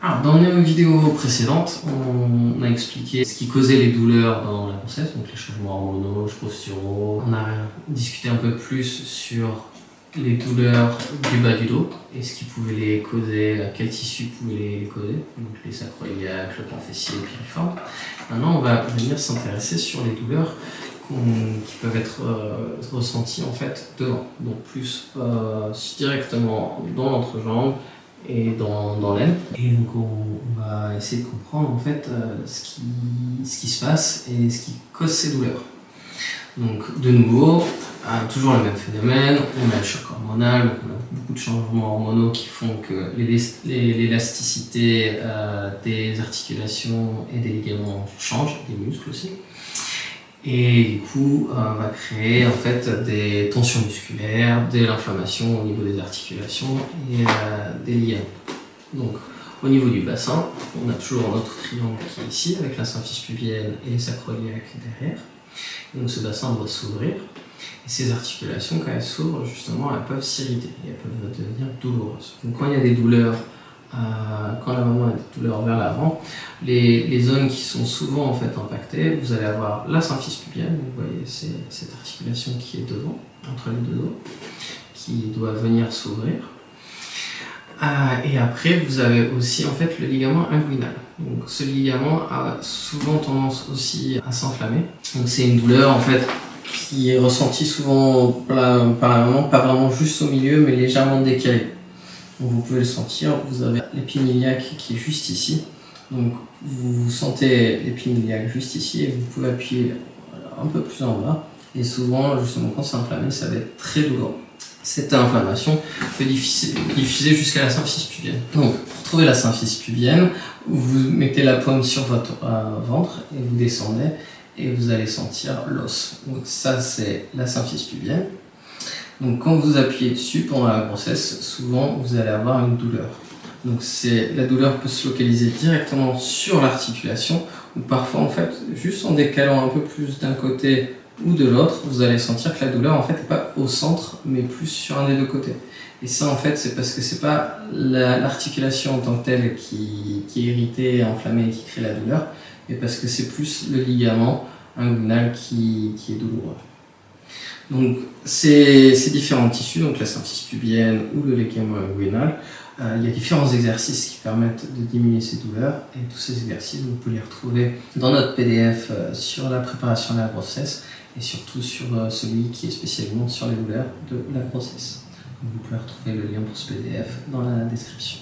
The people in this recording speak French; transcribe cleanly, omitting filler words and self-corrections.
Alors, dans nos vidéos précédentes, on a expliqué ce qui causait les douleurs dans la grossesse, donc les changements hormonaux, posturaux. On a discuté un peu plus sur les douleurs du bas du dos et ce qui pouvait les causer, quel tissu pouvait les causer, donc les sacro-iliaques, le plan fessier, le piriforme. Maintenant, on va venir s'intéresser sur les douleurs qui peuvent être ressenties en fait devant, donc plus directement dans l'entrejambe et dans l'aile. Et donc on va essayer de comprendre en fait ce qui se passe et ce qui cause ces douleurs. Donc de nouveau, toujours le même phénomène, on a le choc hormonal, donc on a beaucoup de changements hormonaux qui font que l'élasticité des articulations et des ligaments change, des muscles aussi. Et du coup, on va créer en fait des tensions musculaires, de l'inflammation au niveau des articulations et des ligaments. Donc au niveau du bassin, on a toujours notre triangle qui est ici avec la symphyse pubienne et les sacro-iliaques derrière. Donc ce bassin doit s'ouvrir et ces articulations, quand elles s'ouvrent, justement, elles peuvent s'irriter et elles peuvent devenir douloureuses. Donc quand il y a des douleurs, quand la maman a des douleurs vers l'avant, les zones qui sont souvent en fait impactées, vous allez avoir la symphyse pubienne, vous voyez cette articulation qui est devant, entre les deux os, qui doit venir s'ouvrir. Et après, vous avez aussi en fait le ligament inguinal. Donc ce ligament a souvent tendance aussi à s'enflammer. Donc c'est une douleur en fait qui est ressentie souvent par la maman, pas vraiment juste au milieu, mais légèrement décalée. Donc vous pouvez le sentir, vous avez l'épine iliaque qui est juste ici. Donc vous sentez l'épine iliaque juste ici et vous pouvez appuyer un peu plus en bas. Et souvent, justement, quand c'est inflammé, ça va être très douloureux. Cette inflammation peut diffuser jusqu'à la symphyse pubienne. Donc, pour trouver la symphyse pubienne, vous mettez la paume sur votre ventre et vous descendez et vous allez sentir l'os. Donc ça, c'est la symphyse pubienne. Donc quand vous appuyez dessus pendant la grossesse, souvent vous allez avoir une douleur. Donc la douleur peut se localiser directement sur l'articulation ou parfois en fait, juste en décalant un peu plus d'un côté ou de l'autre, vous allez sentir que la douleur en fait n'est pas au centre mais plus sur un des deux côtés. Et ça en fait c'est parce que c'est pas l'articulation en tant que telle qui est irritée, enflammée et qui crée la douleur, mais parce que c'est plus le ligament inguinal qui est douloureux. Donc ces différents tissus, donc la symphyse pubienne ou le ligament inguinal, il y a différents exercices qui permettent de diminuer ces douleurs et tous ces exercices vous pouvez les retrouver dans notre PDF sur la préparation de la grossesse et surtout sur celui qui est spécialement sur les douleurs de la grossesse. Donc, vous pouvez retrouver le lien pour ce PDF dans la description.